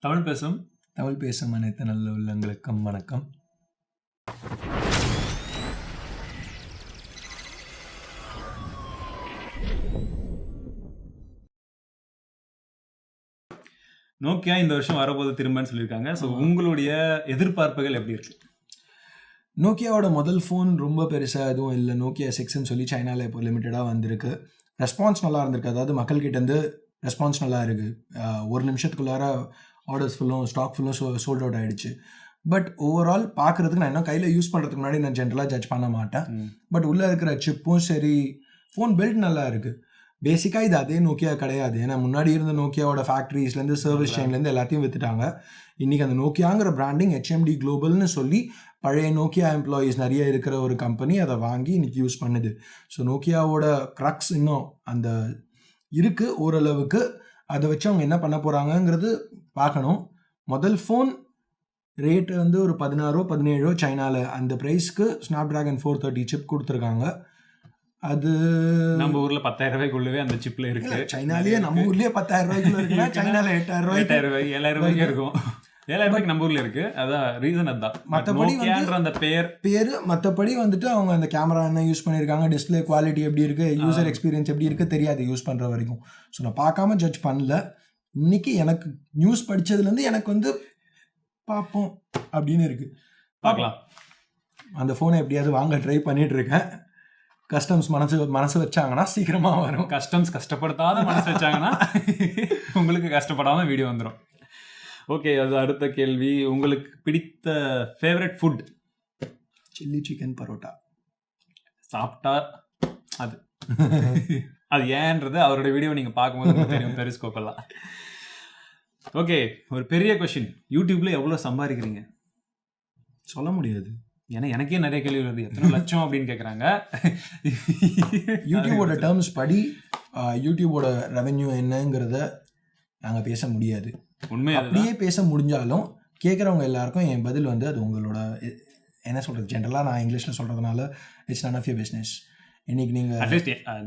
தமிழ் பேசும் அனைத்து நல்ல உள்ளங்களுக்கும் வணக்கம். நோக்கியா இந்த வருஷம் வரப்போது திரும்பன்னு சொல்லியிருக்காங்க. ஸோ உங்களுடைய எதிர்பார்ப்புகள் எப்படி இருக்கு? நோக்கியாவோட முதல் ஃபோன் ரொம்ப பெருசாக எதுவும் இல்லை. நோக்கியா 6ன்னு சொல்லி சைனாவில் இப்போ லிமிட்டடாக வந்திருக்கு. ரெஸ்பான்ஸ் நல்லா இருந்திருக்கு. அதாவது மக்கள்கிட்டேருந்து ரெஸ்பான்ஸ் நல்லா இருக்குது. ஒரு நிமிஷத்துக்குள்ளார ஆர்டர்ஸ் ஃபுல்லும் ஸ்டாக் ஃபுல்லும் சோல்ட் அவுட் ஆகிடுச்சு. பட் ஓவரால் பார்க்குறதுக்கு நான் இன்னும் கையில் யூஸ் பண்ணுறதுக்கு முன்னாடி நான் ஜென்ரலாக ஜட்ஜ் பண்ண மாட்டேன். பட் உள்ளே இருக்கிற சிப்பும் சரி, ஃபோன் பில்ட் நல்லா இருக்குது. பேசிக்காக இது அதே நோக்கியா கிடையாது. ஏன்னா முன்னாடி இருந்த நோக்கியாவோட ஃபேக்ட்ரிஸ்லேருந்து சர்வீஸ் செயின்லேருந்து எல்லாத்தையும் விற்றுட்டாங்க. இன்றைக்கி அந்த நோக்கியாங்கிற பிராண்டிங் HMD குளோபல்னு சொல்லி பழைய நோக்கியா எம்ப்ளாயீஸ் நிறைய இருக்கிற ஒரு கம்பெனி அதை வாங்கி இன்றைக்கி யூஸ் பண்ணுது. ஸோ நோக்கியாவோட க்ரக்ஸ் இன்னும் அந்த இருக்குது ஓரளவுக்கு. அதை வச்சு அவங்க என்ன பண்ண போகிறாங்கங்கிறது பார்க்கணும். முதல் ஃபோன் ரேட்டு வந்து ஒரு 16-17 சைனாவில். அந்த ப்ரைஸ்க்கு Snapdragon 430 சிப் கொடுத்துருக்காங்க. அது நம்ம ஊர்ல 10,000 ரூபாய்க்குள்ளவே அந்த சிப்ல இருக்கு. சைனாலேயே நம்ம ஊர்லயே 10,000 ரூபாய்க்குள்ள இருக்குன்னா சைனால 8,000 ரூபாய்க்கு 7,000 ரூபாய்க்கு இருக்கும். 7,000 ரூபாய்க்கு நம்ம ஊர்ல இருக்கு. அதான் ரீசன். அதுதான் மற்றபடி அந்த பேரு மற்றபடி வந்துட்டு அவங்க அந்த கேமரா என்ன யூஸ் பண்ணியிருக்காங்க, டிஸ்பிளே குவாலிட்டி எப்படி இருக்கு, யூசர் எக்ஸ்பீரியன்ஸ் எப்படி இருக்கு தெரியாது யூஸ் பண்ற வரைக்கும். ஸோ நான் பார்க்காம ஜட்ஜ் பண்ணல. இன்னைக்கு எனக்கு நியூஸ் படிச்சதுலேருந்து எனக்கு வந்து பார்ப்போம் அப்படின்னு இருக்கு. பார்க்கலாம். அந்த ஃபோனை எப்படியாவது வாங்க ட்ரை பண்ணிட்டு இருக்கேன். கஸ்டம்ஸ் மனசு வச்சாங்கன்னா சீக்கிரமாக வரும். கஸ்டம்ஸ் கஷ்டப்படுத்தாத மனசு வச்சாங்கன்னா உங்களுக்கு கஷ்டப்படாமல் வீடியோ வந்துடும். ஓகே, அது அடுத்த கேள்வி. உங்களுக்கு பிடித்த favourite food? Chilli chicken parotta. சாப்பிட்டா அது அது ஏன்றது அவரோட வீடியோ நீங்கள் பார்க்கும்போது தெரியும். பெரிஸ்கோப்பெல்லாம். ஓகே, ஒரு பெரிய கொஷின். யூடியூப்ல எவ்வளோ சம்பாதிக்கிறீங்க? சொல்ல முடியாது. ஏன்னா எனக்கே நிறைய கேள்வி வருது. எத்தனை லட்சம் அப்படின்னு கேட்குறாங்க. யூடியூபோட டேர்ம்ஸ் படி யூடியூபோட ரெவென்யூ என்னங்கிறத நாங்கள் பேச முடியாது. உண்மை. அப்படியே பேச முடிஞ்சாலும் கேட்குறவங்க எல்லாருக்கும் என் பதில் வந்து அது உங்களோட என்ன சொல்கிறது, ஜென்ரலாக நான் இங்கிலீஷில் சொல்கிறதுனால it's none of your business. இன்னைக்கு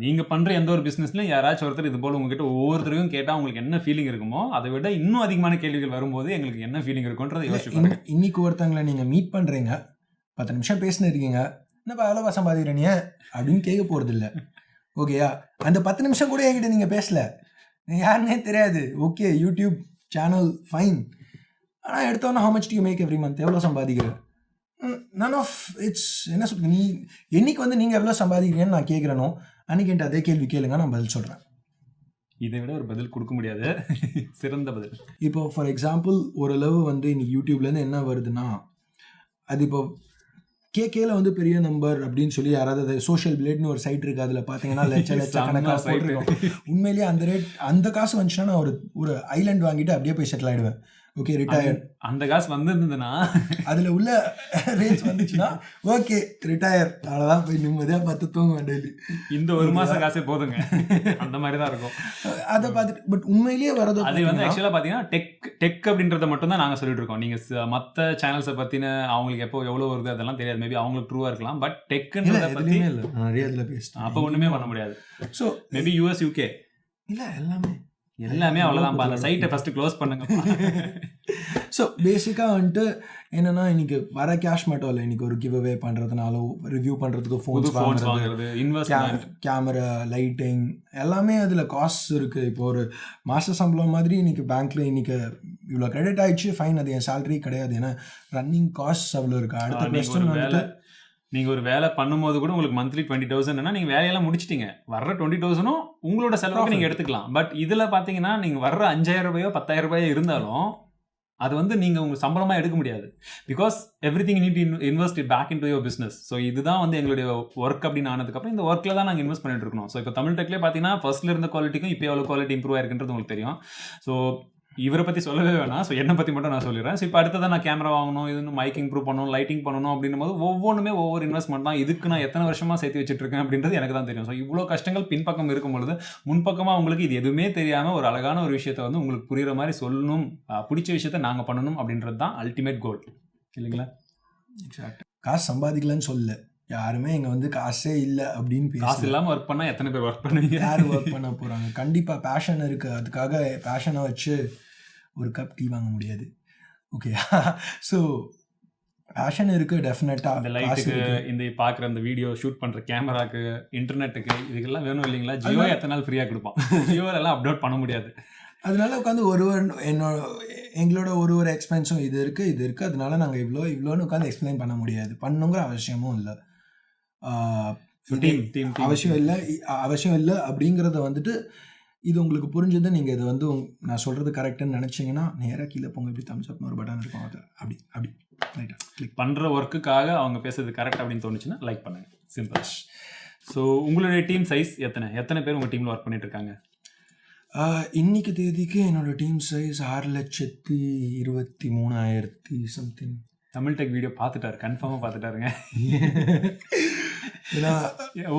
நீங்கள் பண்ணுற எந்த ஒரு பிஸ்னஸ்லையும் யாராச்சும் ஒருத்தர் இது போல் உங்ககிட்ட ஒவ்வொருத்தரையும் கேட்டால் உங்களுக்கு என்ன ஃபீலிங் இருக்குமோ அதை விட இன்னும் அதிகமான கேள்விகள் வரும்போது எங்களுக்கு என்ன ஃபீலிங் இருக்குன்றதை யோசிச்சு. இன்னைக்கு ஒருத்தங்களை நீங்கள் மீட் பண்ணுறீங்க, 10 நிமிஷம் பேசினு இருக்கீங்க, என்னப்பா எவ்வளோவா சம்பாதிக்கிறீங்க அப்படின்னு கேட்க போகிறது இல்லை. ஓகேயா? அந்த 10 நிமிஷம் கூட என்கிட்ட நீங்கள் பேசல, யாருன்னே தெரியாது. Okay, YouTube channel fine. ஆனால் எடுத்தோன்னா how much do you make every month? எவ்வளோ சம்பாதிக்கிற? நன் ஆஃப் இட்ஸ் என்ன சொல்றது. நீ என்னைக்கு வந்து நீங்கள் எவ்வளோ சம்பாதிக்கிறீங்கன்னு நான் கேட்குறேனோ அன்றைக்கி என்கிட்ட அதே கேள்வி கேளுங்க, நான் பதில் சொல்கிறேன். இதை விட ஒரு பதில் கொடுக்க முடியாது, சிறந்த பதில். இப்போ ஃபார் எக்ஸாம்பிள் ஓரளவு வந்து இன்னைக்கு யூடியூப்லேருந்து என்ன வருதுன்னா, அது இப்போ கேல வந்து பெரிய நம்பர் அப்படின்னு சொல்லி யாராவது சோஷியல் பிளேட்னு ஒரு சைட் இருக்குது, அதில் பார்த்தீங்கன்னா லட்ச கணக்காக போட்டிருக்கோம். உண்மையிலேயே அந்த ரேட் அந்த காசு வந்துச்சுன்னா நான் ஒரு ஐலாண்ட் வாங்கிட்டு அப்படியே போய் செட்டில் ஆகிடுவேன். Okay, retired. அந்த காசு வந்துருந்ததுன்னா அதில் உள்ள ரேட்ஸ் வந்துச்சுன்னா ஓகே ரிட்டையர், அவ்வளோதான், போய் நிம்மதியாக பார்த்து தூங்குவேன் டெய்லி. இந்த ஒரு மாதம் காசே போதுங்க, அந்த மாதிரி தான் இருக்கும். அதை பார்த்துட்டு பட் உண்மையிலேயே வரது அது வந்து ஆக்சுவலாக பார்த்தீங்கன்னா டெக் அப்படின்றத மட்டும் தான் நாங்கள் சொல்லிட்டு இருக்கோம். நீங்கள் மற்ற சேனல்ஸை பற்றின அவங்களுக்கு எப்போ எவ்வளோ வருது அதெல்லாம் தெரியாது. மேபி அவங்களுக்கு ட்ரூவாக இருக்கலாம். பட் டெக்குன்றதை பற்றி இல்லை, நிறைய இதில் பேசிட்டேன். அப்போ ஒன்றுமே பண்ண முடியாது. ஸோ மேபி US UK இல்லை எல்லாமே அவ்வளோதான். அந்த சைட்டை ஃபஸ்ட்டு க்ளோஸ் பண்ணுங்க. ஸோ பேசிக்காக வந்துட்டு என்னென்னா இன்றைக்கி வர கேஷ் மட்டும் இல்லை, இன்றைக்கி ஒரு கிவ் அவே பண்ணுறதுனால ரிவ்யூ பண்ணுறதுக்கு ஃபோன்ஸ் வாங்குறது, இன்வெஸ்ட்மெண்ட், கேமரா, லைட்டிங் எல்லாமே அதில் காஸ்ட் இருக்குது. இப்போ ஒரு மாத சம்பளம் மாதிரி இன்றைக்கி பேங்க்கில் இன்றைக்கி இவ்வளோ கிரெடிட் ஆகிடுச்சு, ஃபைன், அது என் சேலரி கிடையாது. ஏன்னா ரன்னிங் காஸ்ட் அவ்வளோ இருக்குது. அடுத்த கொஸ்டின் வந்துட்டு நீங்கள் ஒரு வேலை பண்ணும்போது கூட உங்களுக்கு மந்த்லி 20,000 நீங்கள் வேலையெல்லாம் முடிச்சிட்டிங்க, வர்ற 20,000 உங்களோட செலவுக்கு நீங்கள் எடுத்துக்கலாம். பட் இதில் பார்த்தீங்கன்னா நீங்கள் வர்ற 5,000 ரூபாயோ 10,000 ரூபாயோ இருந்தாலும் அது வந்து நீங்கள் உங்கள் சம்பளமாக எடுக்க முடியாது. Because everything need invest back into your business. So இதுதான் வந்து எங்களுடைய ஒர்க் அப்படின்னு ஆனதுக்கப்புறம் இந்த ஒர்க்கில் தான் நாங்கள் இன்வெஸ்ட் பண்ணிட்டு இருக்கணும். ஸோ இப்போ தமிழ் டெக்லேயே பார்த்தீங்கன்னா ஃபர்ஸ்ட்ல இருந்த குவாலிட்டிக்கும் இப்போ எவ்வளோ குவாலிட்டி இம்ப்ரூவ் ஆயிருக்குன்றது உங்களுக்கு தெரியும். ஸோ இவரை பற்றி சொல்லவே வேணாம். ஸோ என்னை பற்றி மட்டும் நான் சொல்லிடுறேன். ஸோ இப்போ அடுத்ததான் நான் கேமரா வாங்கணும், இது மைக் இம்ப்ரூவ் பண்ணணும், லைட்டிங் பண்ணணும் அப்படின்னும் போது ஒவ்வொன்றுமே ஒவ்வொரு இன்வெஸ்ட்மெண்ட் தான். இதுக்கு நான் எத்தனை வருஷமாக சேர்த்து வச்சுட்ருக்கேன் அப்படின்றது எனக்கு தான் தெரியும். ஸோ இவ்வளோ கஷ்டங்கள் பின்பக்கம் இருக்கும் பொழுது முன்பக்கமாக உங்களுக்கு இது எதுவுமே தெரியாமல் ஒரு அழகான ஒரு விஷயத்தை வந்து உங்களுக்கு புரிகிற மாதிரி சொல்லணும், பிடிச்ச விஷயத்தை நாங்கள் பண்ணணும் அப்படின்றது தான் அல்டிமேட் கோல், இல்லைங்களா? எக்ஸாக்ட். காசு சம்பாதிக்கலன்னு சொல்ல, யாருமே இங்கே வந்து காசே இல்லை அப்படின்னு காசு இல்லாமல் ஒர்க் பண்ணால் எத்தனை பேர் ஒர்க் பண்ணுவீங்க? யார் ஒர்க் பண்ண போகிறாங்க? கண்டிப்பாக பேஷன் இருக்குது. அதுக்காக பேஷனை வச்சு ஒரு கப் டீ வாங்க முடியாது. ஓகே. ஸோ பேஷன் இருக்குது இந்த டெஃபினட்டாக. காசு லைட்டுக்கு, இருக்குது. இந்த பார்க்குற அந்த வீடியோ ஷூட் பண்ணுற கேமராக்கு, இன்டர்நெட்டுக்கு, இதுக்கெல்லாம் வேணும் இல்லைங்களா? ஜியோ எத்தனை நாள் ஃப்ரீயாக கொடுப்பான்? ஜியோலெல்லாம் அப்லோட் பண்ண முடியாது. அதனால உட்காந்து எங்களோட ஒரு எக்ஸ்பென்ஸும் இது இருக்குது, அதனால நாங்கள் இவ்வளோன்னு உட்காந்து எக்ஸ்பிளைன் பண்ண முடியாது, பண்ணுங்கிற அவசியமும் இல்லை. அவசியம் இல்லை அப்படிங்கிறத வந்துட்டு இது உங்களுக்கு புரிஞ்சது. நீங்கள் இதை வந்து நான் சொல்கிறது கரெக்டுன்னு நினச்சிங்கன்னா நேராக கீழே போங்க, இப்படி தம்ஸ் அப்னு ஒரு பட்டன் இருக்கும், அது அப்படி ரைட்டாக கிளிக் பண்ணுற ஒர்க்குக்காக அவங்க பேசுறது கரெக்ட் அப்படின்னு தோணுச்சுன்னா லைக் பண்ணுங்க. சிம்பிள். ஸோ உங்களுடைய டீம் சைஸ் எத்தனை பேர் உங்கள் டீமில் ஒர்க் பண்ணிட்டு இருக்காங்க? இன்னைக்கு தேதிக்கு என்னோட team size 6,23,000 something. Tamil tech video பார்த்துட்டாரு, கன்ஃபார்மாக பார்த்துட்டாருங்க. ஏன்னா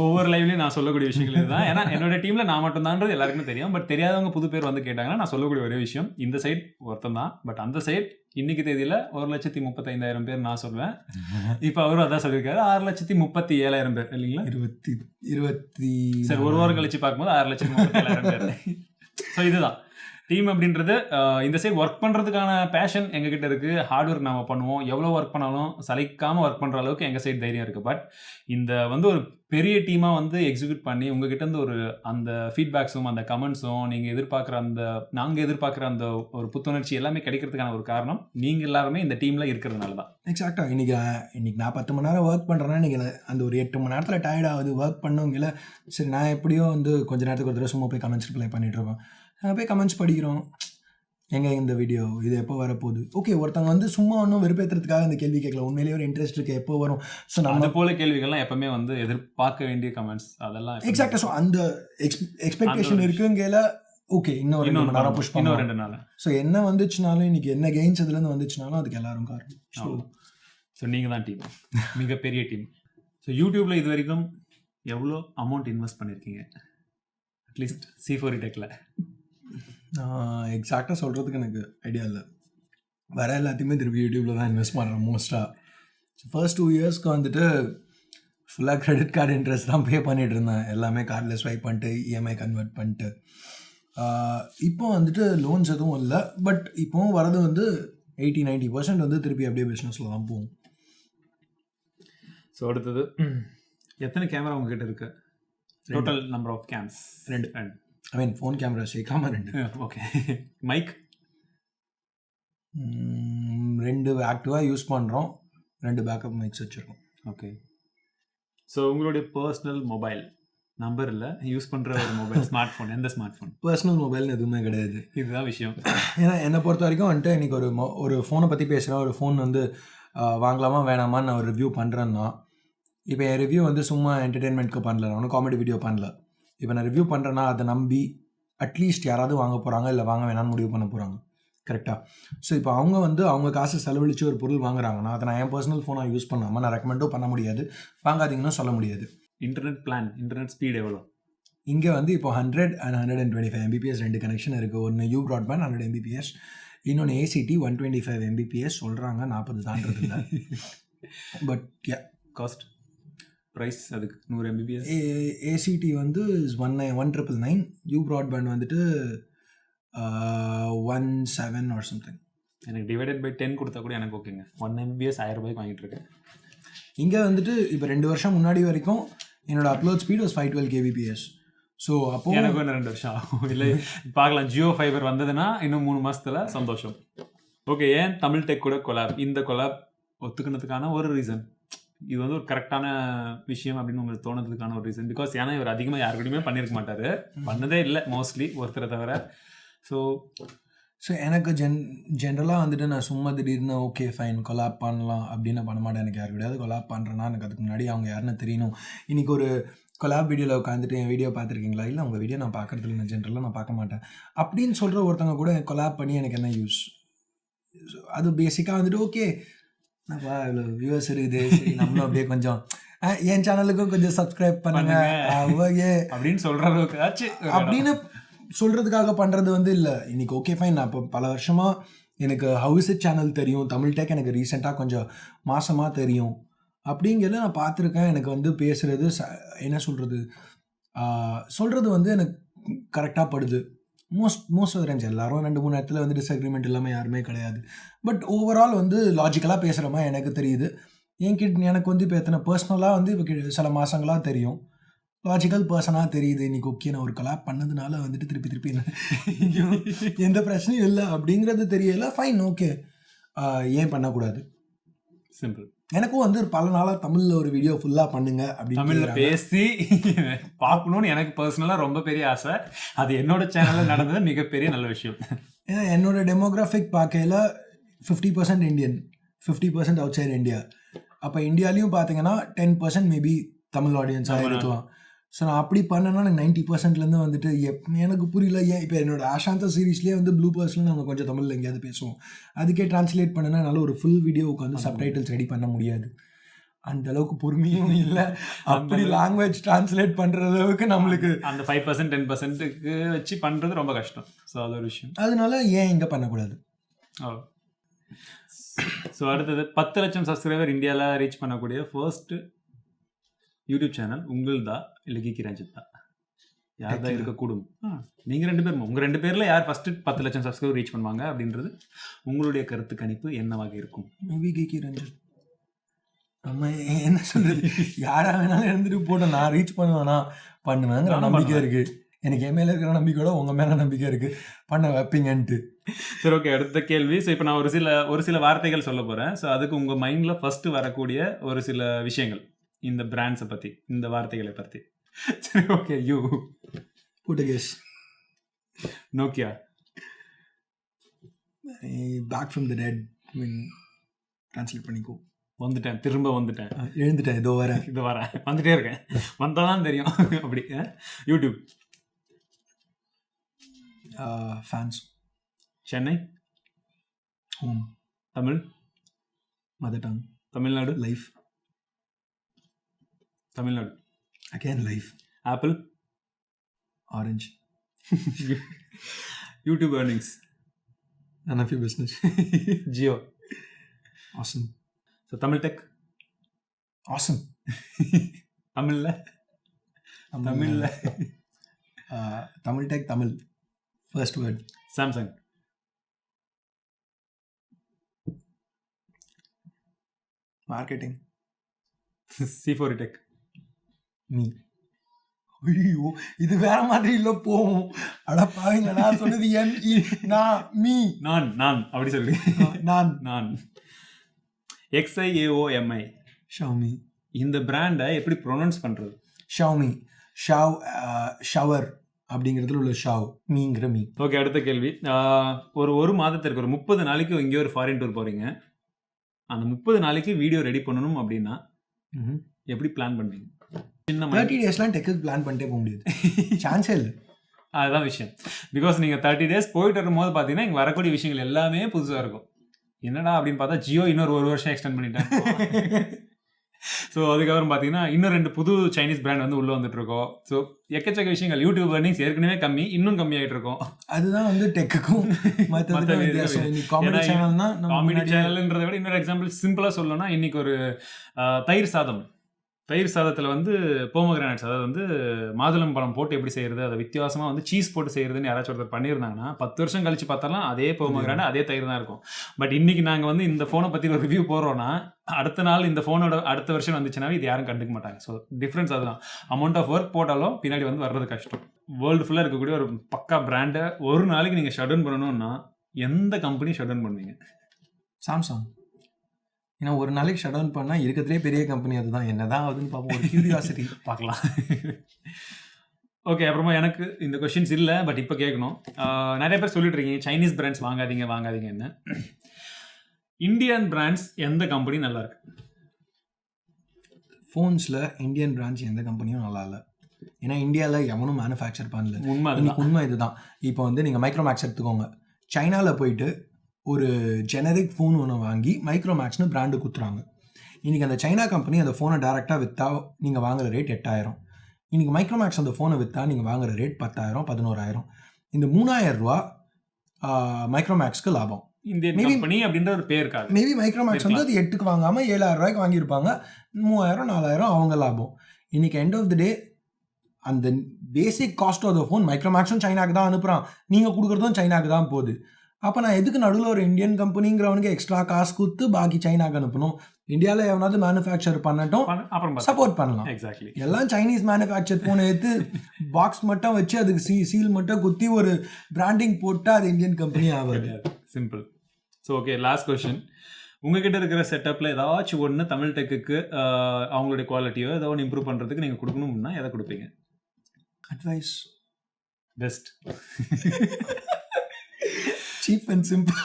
ஒவ்வொரு லைவ்லையும் நான் சொல்லக்கூடிய விஷயங்கள் இதுதான். ஏன்னா என்னோட டீமில் நான் மட்டும்தான்றது எல்லாருக்குமே தெரியும். பட் தெரியாதவங்க புது பேர் வந்து கேட்டாங்கன்னா நான் சொல்லக்கூடிய ஒரே விஷயம், இந்த சைட் ஒருத்தன் தான். பட் அந்த சைட் இன்னைக்கு தேதியில் 1,35,000 பேர் நான் சொல்வேன். இப்போ அவரும் அதான் சொல்லியிருக்காரு, 6,37,000 பேர் இல்லைங்களா? 20 சரி, ஒரு வாரம் கழிச்சு பார்க்கும்போது 6,37,000 பேர். ஸோ இதுதான் டீம் அப்படின்றது. இந்த சைட் ஒர்க் பண்ணுறதுக்கான பேஷன் எங்ககிட்ட இருக்குது. ஹார்ட் ஒர்க் நம்ம பண்ணுவோம். எவ்வளோ ஒர்க் பண்ணாலும் சளைக்காமல் ஒர்க் பண்ணுற அளவுக்கு எங்கள் சைட் தைரியம் இருக்குது. பட் இந்த வந்து ஒரு பெரிய டீமாக வந்து எக்ஸிக்யூட் பண்ணி உங்ககிட்ட இருந்து ஒரு அந்த ஃபீட்பேக்ஸும் அந்த கமெண்ட்ஸும் நாங்கள் எதிர்பார்க்குற அந்த ஒரு புத்துணர்ச்சி எல்லாமே கிடைக்கிறதுக்கான ஒரு காரணம் நீங்கள் எல்லாருமே இந்த டீமில் இருக்கிறதுனால தான். எக்ஸாக்டாக. இன்றைக்கி நான் 10 மணி நேரம் ஒர்க் பண்ணுறேன்னா இன்றைக்கி அந்த ஒரு 8 மணி நேரத்தில் டயர்ட் ஆகுது ஒர்க் பண்ணுவீங்கள. சரி, நான் எப்படியோ வந்து கொஞ்ச நேரத்துக்கு ஒரு தடவை சும்மா போய் கமெண்ட்ஸ் ரிப்ளை பண்ணிகிட்ருக்கோம். போய் கமெண்ட்ஸ் படிக்கிறோம், எங்கே இந்த வீடியோ இது எப்போ வரப்போகுது. ஓகே, ஒருத்தவங்க வந்து சும்மா ஒன்றும் வெறுப்பேற்றுறதுக்காக இந்த கேள்வி கேட்கல, உண்மையிலேயே ஒரு இன்ட்ரெஸ்ட் இருக்குது எப்போ வரும். ஸோ நம்ம போல கேள்விகள்லாம் எப்பவுமே வந்து எதிர்பார்க்க வேண்டிய கமெண்ட்ஸ் அதெல்லாம் எக்ஸாக்டாக. ஸோ அந்த எக்ஸ்பெக்டேஷன் இருக்குங்கல. ஓகே, இன்னொரு 2 மணி நேரம் புஷ் பண்ணுவோம், 2 நாள். ஸோ என்ன வந்துச்சுனாலும் இன்றைக்கி என்ன கெயின்ஸ் இதுலேருந்து வந்துச்சுனாலும் அதுக்கு எல்லாரும் காரணம். ஸோ நீங்கள் தான் டீம், மிகப்பெரிய டீம். ஸோ யூடியூப்பில் இது வரைக்கும் எவ்வளோ அமௌண்ட் இன்வெஸ்ட் பண்ணியிருக்கீங்க அட்லீஸ்ட் C4E டெக்கில்? நான் எக்ஸாக்டாக சொல்கிறதுக்கு எனக்கு ஐடியா இல்லை. வர எல்லாத்தையுமே திருப்பி யூடியூப்பில் தான் இன்வெஸ்ட் பண்ணுறேன் மோஸ்ட்டாக. ஃபர்ஸ்ட் 2 இயர்ஸ்க்கு வந்துட்டு ஃபுல்லாக கிரெடிட் கார்டு இன்ட்ரெஸ்ட் தான் பே பண்ணிகிட்டு இருந்தேன். எல்லாமே கார்டில் ஸ்வைப் பண்ணிட்டு EMI கன்வெர்ட் பண்ணிட்டு. இப்போ வந்துட்டு லோன்ஸ் எதுவும் இல்லை. பட் இப்போவும் வரது வந்து 80-90% வந்து திருப்பி அப்படியே பிஸ்னஸில் தான் போகும். ஸோ அடுத்தது, எத்தனை கேமரா உங்ககிட்ட இருக்கு? Total number of cams? 2. I mean phone camera சேர்க்காம 2. ஓகே. மைக் 2 ஆக்டிவாக யூஸ் பண்ணுறோம், 2 பேக்கப் மைக்ஸ் வச்சுருக்கோம். ஓகே. ஸோ உங்களுடைய பர்சனல் மொபைல் நம்பர் இல்லை, யூஸ் பண்ணுற ஒரு மொபைல் ஸ்மார்ட் ஃபோன், எந்த ஸ்மார்ட் ஃபோன்? பர்சனல் மொபைல்னு எதுவுமே கிடையாது. இதுதான் விஷயம். ஏன்னா என்னை பொறுத்த வரைக்கும் வந்துட்டு இன்றைக்கி ஒரு ஃபோனை பற்றி பேசுகிறேன். ஒரு ஃபோன் வந்து வாங்கலாமா வேணாமான்னு நான் ஒரு ரிவ்யூ பண்ணுறேன்னா, இப்போ என் ரிவ்யூ வந்து சும்மா என்டர்டெயின்மெண்ட்க்கு பண்ணல, நான் ஒன்றும் காமெடி வீடியோ பண்ணல. இப்போ நான் ரிவ்யூ பண்ணுறேன்னா அதை நம்பி அட்லீஸ்ட் யாராவது வாங்க போகிறாங்க, இல்லை வாங்க வேணான்னு முடிவு பண்ண போகிறாங்க. கரெக்டாக? ஸோ இப்போ அவங்க வந்து அவங்க காசு செலவழித்து ஒரு பொருள் வாங்குறாங்கன்னா அதை நான் என் பர்சனல் ஃபோனாக யூஸ் பண்ணாமல் நான் ரெக்கமெண்டும் பண்ண முடியாது, வாங்காதீங்கன்னு சொல்ல முடியாது. இன்டர்நெட் பிளான், இன்டர்நெட் ஸ்பீட் எவ்வளோ? இங்கே வந்து இப்போ 100 and 125 Mbps 2 கனெக்ஷன் இருக்குது. ஒன்று யூ ப்ராட்பேண்ட் 100 Mbps, இன்னொன்று ACT 125 Mbps. சொல்கிறாங்க 40 தான்றது இல்லை. பட் காஸ்ட் ப்ரைஸ் அதுக்கு 100 Mbps. ACT வந்து 1,999. யூ ப்ராட்பேண்ட் வந்துட்டு 1,700 or something. எனக்கு டிவைடட் பை 10 கொடுத்தா கூட எனக்கு ஓகேங்க. 1 Mbps 1000 ரூபாய்க்கு வாங்கிட்டு இருக்கேன். இங்கே வந்துட்டு இப்போ 2 வருஷம் முன்னாடி வரைக்கும் என்னோட upload speed was 512 kbps. So அப்போ எனக்கு இன்னும் 2 வருஷம் ஆகும். இல்லை பார்க்கலாம், ஜியோ ஃபைபர் வந்ததுன்னா இன்னும் 3 மாதத்தில் சந்தோஷம். ஓகே, ஏன் தமிழ் டெக் கூட கொலாப்? இந்த கொலாப் ஒத்துக்கினதுக்கான ஒரு ரீசன், இது வந்து ஒரு கரெக்டான விஷயம் அப்படின்னு உங்களுக்கு தோணுறதுக்கான ஒரு ரீசன். பிகாஸ் ஏன்னா இவர் அதிகமாக யாருக்கிட்டையுமே பண்ணியிருக்க மாட்டார், பண்ணதே இல்லை மோஸ்ட்லி, ஒருத்தரை தவிர. ஸோ எனக்கு ஜென்ரலாக வந்துட்டு நான் சும்மா திடீர்னு ஓகே ஃபைன் கொலாப் பண்ணலாம் அப்படின்னு பண்ண மாட்டேன். எனக்கு யார் கிடையாது கொலாப் பண்ணுறேன்னா எனக்கு அதுக்கு முன்னாடி அவங்க யாருன்னு தெரியணும். இன்றைக்கி ஒரு கொலாப் வீடியோவில் உட்காந்துட்டு என் வீடியோ பார்த்துருக்கீங்களா? இல்லை உங்கள் வீடியோ நான் பார்க்குறதுல நான் ஜென்ரலாக நான் பார்க்க மாட்டேன் அப்படின்னு சொல்கிற ஒருத்தவங்க கூட கொலாப் பண்ணி எனக்கு என்ன யூஸ்? அது பேசிக்காக வந்துட்டு ஓகே நான்ப்பா இவ்வளோ வியூவர்ஸ் இருக்குது, சரி நம்மளும் அப்படியே கொஞ்சம் என் சேனலுக்கும் கொஞ்சம் சப்ஸ்கிரைப் பண்ணுங்க அப்படின்னு சொல்கிற அளவுக்கு ஆச்சு அப்படின்னு சொல்கிறதுக்காக பண்ணுறது வந்து இல்லை. இன்றைக்கி ஓகே ஃபைன், நான் இப்போ பல வருஷமாக எனக்கு ஹவுஸ் சேனல் தெரியும், தமிழ் டெக் எனக்கு ரீசெண்டாக கொஞ்சம் மாதமாக தெரியும். அப்படிங்கிறது நான் பார்த்துருக்கேன். எனக்கு வந்து பேசுகிறது என்ன சொல்கிறது வந்து எனக்கு கரெக்டாக படுது. மோஸ்ட் ஆஃப் டைம்ஸ் எல்லாரும் 2-3 இடத்துல வந்து டிஸ்அக்ரிமெண்ட் இல்லாமல் யாருமே கிடையாது. பட் ஓவரால் வந்து லாஜிக்கலாக பேசுகிற மாதிரி எனக்கு தெரியுது. எனக்கு வந்து இப்போ எத்தனை பர்சனலாக வந்து இப்போ சில மாதங்களாக தெரியும், லாஜிக்கல் பர்சனாக தெரியுது. இன்னைக்கு ஓகே நான் ஒரு கலாப் பண்ணதுனால வந்துட்டு திருப்பி எந்த பிரச்சனையும் இல்லை அப்படிங்கிறது தெரியல. ஃபைன், ஓகே, ஏன் பண்ணக்கூடாது? சிம்பிள். எனக்கும் வந்து பல நாளாக தமிழில் ஒரு வீடியோ ஃபுல்லாக பண்ணுங்க அப்படின்னு தமிழில் பேசி பார்க்கணும்னு எனக்கு பர்சனலாக ரொம்ப பெரிய ஆசை. அது என்னோட சேனலில் நடந்தது மிகப்பெரிய நல்ல விஷயம். ஏன்னா என்னோட டெமோகிராஃபிக் பார்க்கையில் 50% இந்தியன், 50% அவுட் சைட் இந்தியா. அப்போ இந்தியாலையும் பார்த்தீங்கன்னா 10% மேபி தமிழ் ஆடியன்ஸாக இருக்கலாம். ஸோ நான் அப்படி பண்ணேன்னா எனக்கு 90%லேருந்து வந்துட்டு எனக்கு புரியல ஏன். இப்போ என்னோட ஆஷாந்தா சீரீஸ்லேயே வந்து ப்ளூ பர்ஸ்லாம் நாங்கள் கொஞ்சம் தமிழில் எங்கேயாவது பேசுவோம். அதுக்கே டிரான்ஸ்லேட் பண்ணனா என்னால் ஒரு ஃபுல் வீடியோ உட்காந்து சப்டைட்டில்ஸ் ரெடி பண்ண முடியாது. அந்த அளவுக்கு பொறுமையும் இல்லை. அப்படி லாங்குவேஜ் டிரான்ஸ்லேட் பண்ணுற அளவுக்கு நம்மளுக்கு அந்த 5% 10%க்கு வச்சு பண்ணுறது ரொம்ப கஷ்டம். ஸோ அது ஒரு விஷயம். அதனால ஏன் இங்கே பண்ணக்கூடாது? ஸோ அடுத்தது 10 லட்சம் சப்ஸ்கிரைபர் இந்தியாவில் ரீச் பண்ணக்கூடிய ஃபர்ஸ்ட் யூடியூப் சேனல் உங்கள்தா இல்லை கீகி ரஞ்சித் தான்? யார் தான் இருக்கக்கூடும்? நீங்கள் 2 பேரும், உங்கள் 2 பேரில் யார் ஃபஸ்ட்டு 10 லட்சம் சப்ஸ்கிரைபர் ரீச் பண்ணுவாங்க அப்படின்றது உங்களுடைய கருத்து கணிப்பு என்னவாக இருக்கும்? மேபி கீகி ரஞ்சித். நம்ம என்ன சொல்கிறது, யாராக வேணாலும் இருந்துட்டு போட்டோம், நான் ரீச் பண்ணுவேங்கிற நம்பிக்கை இருக்குது. எனக்கு என் மேலே இருக்கிற நம்பிக்கையோட உங்கள் மேலே நம்பிக்கை இருக்குது, பண்ண வைப்பீங்கன்ட்டு. சரி, ஓகே. அடுத்த கேள்வி. ஸோ இப்போ நான் ஒரு சில வார்த்தைகள் சொல்ல போகிறேன். ஸோ அதுக்கு உங்கள் மைண்டில் ஃபஸ்ட்டு வரக்கூடிய ஒரு சில விஷயங்கள், இந்த பிராண்ட்ஸை பற்றி, இந்த வார்த்தைகளை பற்றி. சரி, okay. You Portuguese, Nokia, back from the dead. Translate பண்ணிக்கோ. திரும்ப வந்துட்டேன், எழுந்துட்டேன், இதோ வரேன், வந்துட்டே இருக்கேன், வந்தால் தான் தெரியும். அப்படி. YouTube, fans, Chennai, home, Tamil, mother tongue, Tamil Nadu, life, Tamil Nadu, again life, apple, orange, YouTube earnings, none of your business, Jio, awesome. So Tamil tech, awesome. தமிழில் Tamil tech, Tamil first word, Samsung, marketing, C4 tech, me. ஐயோ, இது வேற மாதிரி இல்லை போகும். அடப்பாவீங்க, நான் சொன்னது நான் அப்படி சொல்லி நான் XIAOMI, ஷவுமி. இந்த பிராண்டை எப்படி ப்ரொனவுன்ஸ் பண்ணுறது? ஷவுமி, ஷவர் அப்படிங்கிறதுல உள்ள ஷவ், மீங்கிற மீ. ஓகே, அடுத்த கேள்வி. ஒரு மாதத்திற்கு ஒரு 30 நாளைக்கு எங்கேயோ ஒரு ஃபாரின் டூர் போகிறீங்க. அந்த 30 நாளைக்கு வீடியோ ரெடி பண்ணணும் அப்படின்னா எப்படி பிளான் பண்ணுவீங்க? 30 டேஸ்லாம் டெக்குக்கு பிளான் பண்ணிட்டே போக முடியாது, சான்ஸே இல்லை. அதுதான் விஷயம். பிகாஸ் நீங்கள் 30 டேஸ் போயிட்டு வரும்போது பார்த்தீங்கன்னா இங்கே வரக்கூடிய விஷயங்கள் எல்லாமே புதுசாக இருக்கும். என்னடா அப்படின்னு பார்த்தா ஜியோ இன்னொரு 1 வருஷம் எக்ஸ்டெண்ட் பண்ணிட்டேன். ஸோ அதுக்கப்புறம் பார்த்தீங்கன்னா இன்னும் 2 புது சைனீஸ் பிராண்ட் வந்து உள்ளே வந்துட்டு இருக்கோம். ஸோ எக்கச்சக்க விஷயங்கள். யூடியூப் earnings ஏற்கனவே கம்மி, இன்னும் கம்மியாகிட்டு இருக்கோம். அதுதான் வந்து டெக்குக்கும் காமெடி சேனல்ன்றதை விட இன்னொரு எக்ஸாம்பிள் சிம்பிளாக சொல்லணும்னா, இன்னைக்கு ஒரு தயிர் சாதத்தில் வந்து போமோகிரானட்ஸ், அதாவது வந்து மாதுளம் பழம் போட்டு எப்படி செய்கிறது, அதை வித்தியாசமாக வந்து சீஸ் போட்டு செய்கிறதுன்னு யாராச்சும் ஒருத்தர் பண்ணியிருந்தாங்கன்னா 10 வருஷம் கழிச்சு பார்த்தாலும் அதே போமோகிரானட் அதே தயிர் தான் இருக்கும். பட் இன்றைக்கி நாங்கள் வந்து இந்த ஃபோனை பற்றி ஒரு ரிவ்யூ போடுறோன்னா அடுத்த நாள் இந்த ஃபோனோட அடுத்த வருஷம் வந்துச்சுனாவே இது யாரும் கண்டுக்க மாட்டாங்க. ஸோ டிஃப்ரென்ஸ் அதுதான். அமௌண்ட் ஆஃப் ஒர்க் போட்டாலும் பின்னாடி வந்து வர்றது கஷ்டம். வேர்ல்டு ஃபுல்லாக இருக்கக்கூடிய ஒரு பக்கா பிராண்டை ஒரு நாளைக்கு நீங்கள் ஷட் டவுன் பண்ணணும்னா எந்த கம்பெனி ஷட் டவுன் பண்ணுவீங்க? சாம்சங். ஏன்னா ஒரு நாளைக்கு ஷட் டவுன் பண்ணால் இருக்கிறதுலே பெரிய கம்பெனி அதுதான். என்ன தான் ஆகுதுன்னு பார்ப்போம், ஒரு கியூரியாசிட்டி பார்க்கலாம். ஓகே, அப்புறமா எனக்கு இந்த கொஷின்ஸ் இல்லை, பட் இப்போ கேட்கணும். நிறைய பேர் சொல்லிட்டு இருக்கீங்க சைனீஸ் பிராண்ட்ஸ் வாங்காதீங்கன்னு. இந்தியன் பிராண்ட்ஸ் எந்த கம்பெனி நல்லா இருக்கு? ஃபோன்ஸில் இந்தியன் பிராண்ட்ஸ் எந்த கம்பெனியும் நல்லா இல்லை. ஏன்னா இந்தியாவில் எவனும் மேனுஃபேக்சர் பண்ணல. உண்மை இதுதான். இப்போ வந்து நீங்கள் மைக்ரோமேக்ஸ் எடுத்துக்கோங்க. சைனாவில் போயிட்டு ஒரு ஜெனரிக் ஃபோன் ஒன்று வாங்கி மைக்ரோமேக்ஸ்னு பிராண்டு குத்துறாங்க. இன்றைக்கி அந்த சைனா கம்பெனி அந்த ஃபோனை டேரெக்டாக விற்றா நீங்கள் வாங்குகிற ரேட் 8000. இன்றைக்கி மைக்ரோமேக்ஸ் அந்த ஃபோனை விற்றா நீங்கள் வாங்குகிற ரேட் 10,000 11,000. இந்த 3,000 ரூபா மைக்ரோமேக்ஸ்க்கு லாபம். இந்தியன் கம்பெனி அப்படின்ற ஒரு பேர் இருக்காது. மேபி மைக்ரோமேக்ஸ் வந்து அது 8க்கு வாங்காமல் 7,000 ரூபாய்க்கு வாங்கியிருப்பாங்க. 3,000 4,000 அவங்க லாபம். இன்றைக்கி எண்ட் ஆஃப் தி டே அந்த பேசிக் காஸ்ட் ஆஃப் த ஃபோன் மைக்ரோமேக்ஸும் சைனாக்கு தான் அனுப்புகிறான், நீங்கள் கொடுக்குறதும் சைனாக்கு தான் போகுது. அப்போ நான் எதுக்கு நடுவில் ஒரு இந்தியன் கம்பெனிங்கிறவனுக்கு எக்ஸ்ட்ரா காசு கொடுத்து பாக்கி சைனாக்கு அனுப்பணும்? இந்தியாவில் எவனாவது மேனுஃபேக்சர் பண்ணட்டும், அப்புறம் சப்போர்ட் பண்ணலாம். எக்ஸாக்ட்லி. எல்லாம் சைனீஸ் மேனுஃபேக்சர் ஃபோனை எடுத்து பாக்ஸ் மட்டும் வச்சு அதுக்கு சீல் மட்டும் குத்தி ஒரு பிராண்டிங் போட்டால் அது இந்தியன் கம்பெனி ஆகாது. Simple. So okay, last question. உங்ககிட்ட இருக்கிற செட்டப்பில் ஏதாச்சும் ஒன்று தமிழ் டெக்குக்கு அவங்களுடைய குவாலிட்டியோ ஏதோ ஒன்று இம்ப்ரூவ் பண்ணுறதுக்கு நீங்கள் கொடுக்கணும்னா எதை கொடுப்பீங்க? Advice. Best. Cheap and simple.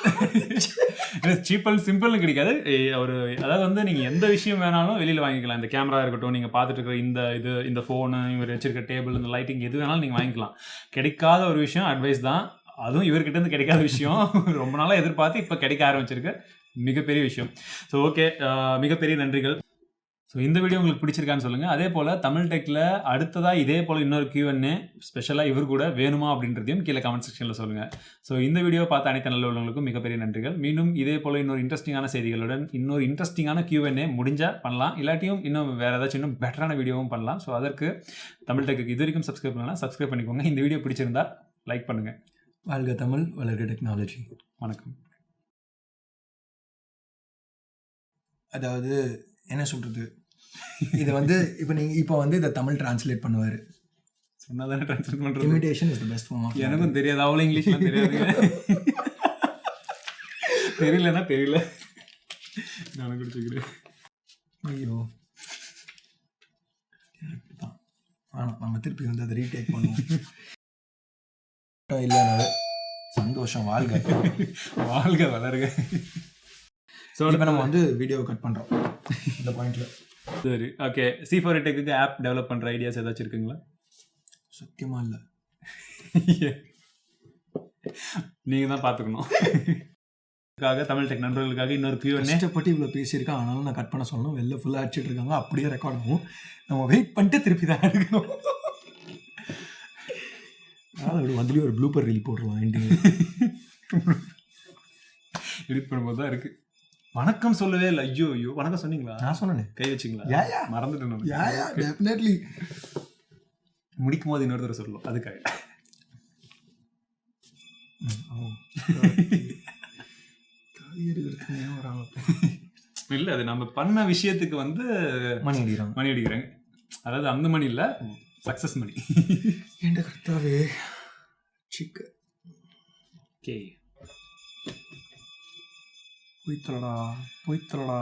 Cheap and சிம்பிள்னு கிடைக்காது. ஒரு அதாவது வந்து நீங்கள் எந்த விஷயம் வேணாலும் வெளியில் வாங்கிக்கலாம். இந்த கேமரா இருக்கட்டும், நீங்கள் பார்த்துட்டு இருக்கிற இந்த ஃபோனு, இவர் வச்சிருக்க டேபிள், இந்த லைட்டிங், எது வேணாலும் நீங்கள் வாங்கிக்கலாம். கிடைக்காத ஒரு விஷயம் அட்வைஸ் தான். அதுவும் இவர்கிட்டருந்து கிடைக்காத விஷயம். ரொம்ப நாளாக எதிர்பார்த்து இப்போ கிடைக்க ஆரம்பிச்சிருக்கு. மிகப்பெரிய விஷயம். ஸோ ஓகே, மிகப்பெரிய நன்றிகள். ஸோ இந்த வீடியோ உங்களுக்கு பிடிச்சிருக்கான்னு சொல்லுங்கள். அதே போல் தமிழ் டெக்கில் அடுத்ததாக இதே போல் இன்னொரு Q&A ஸ்பெஷலாக இவர் கூட வேணுமா அப்படின்றதையும் கீழே கமெண்ட் செக்ஷனில் சொல்லுங்கள். ஸோ இந்த வீடியோ பார்த்த அனைத்து நல்ல உள்ளவங்களுக்கும் மிகப்பெரிய நன்றிகள். மீண்டும் இதே போல் இன்னொரு இன்ட்ரெஸ்டிங்கான செய்திகளுடன் இன்னொரு இன்ட்ரெஸ்டிங்கான Q&A முடிஞ்சால் பண்ணலாம். இல்லாட்டியும் இன்னும் வேறு ஏதாச்சும் இன்னும் பெட்டரான வீடியோவும் பண்ணலாம். ஸோ அதற்கு தமிழ் டெக்கு இது வரைக்கும் சப்ஸ்கிரைப் பண்ணலாம், சப்ஸ்கிரைப் பண்ணிக்கோங்க. இந்த வீடியோ பிடிச்சிருந்தா லைக் பண்ணுங்கள். வாழ்க தமிழ், வளர்க டெக்னாலஜி. வணக்கம். அதாவது என்ன சொல்கிறது, இதை வந்து இப்போ வந்து இதை தமிழ் டிரான்ஸ்லேட் பண்ணுவார். சொன்னாதானே டிரான்ஸ்லேட் பண்ணுறது. Imitation is the best form of. எனக்கும் தெரியாது, அவ்வளோ இங்கிலீஷ்லாம் தெரியாதுங்க. தெரியலன்னா தெரியல, நான் கொடுத்துக்கிறேன். ஐயோ, நம்ம திருப்பி வந்து அதை ரீடேக் பண்ணுவோம். இல்லை, சந்தோஷம். வாழ்க வாழ்க வளருக. ஸோ இப்போ நம்ம வந்து வீடியோ கட் பண்ணுறோம் இந்த பாயிண்ட்ல. சரி, ஓகே. C4 டெக்குக்கு ஆப் டெவலப் பண்ணுற ஐடியாஸ் ஏதாச்சும் இருக்குங்களா? சத்தியமாக இல்லை. நீங்கள் தான் பார்த்துக்கணும். தமிழ் டெக் நண்பர்களுக்காக இன்னொரு Q&A கஷ்டப்பட்டு இவ்வளோ பேசியிருக்கேன், ஆனாலும் நான் கட் பண்ண சொல்லணும். வெளில ஃபுல்லாக அடிச்சிட்டு இருக்காங்க, அப்படியே ரெக்கார்ட் ஆகும். நம்ம வெயிட் பண்ணிட்டு திருப்பி தான் எடுக்கணும். அதோட அதுலேயும் ஒரு ப்ளூப்பர் ரீல் போட்டுருலாம். எடிட் பண்ணும்போது தான் இருக்குது. வணக்கம் சொல்லவே இல்லை. ஐயோ ஐயோ, வணக்கம் சொன்னீங்களா? நான் சொன்னேன். கை வச்சிங்களா? மறந்துட்டேன். டெஃபினெட்லி முடிக்கும் போது இன்னொரு தடவை சொல்லலாம், அதுக்காக. இல்லை, அது நம்ம பண்ண விஷயத்துக்கு வந்து மணி அடிக்கிறாங்க. அதாவது அந்த மணி இல்லை, சக்ஸஸ் மணி. என்ற கர்த்தாவே சிக்க. ஓகே, போய்த்தலடா.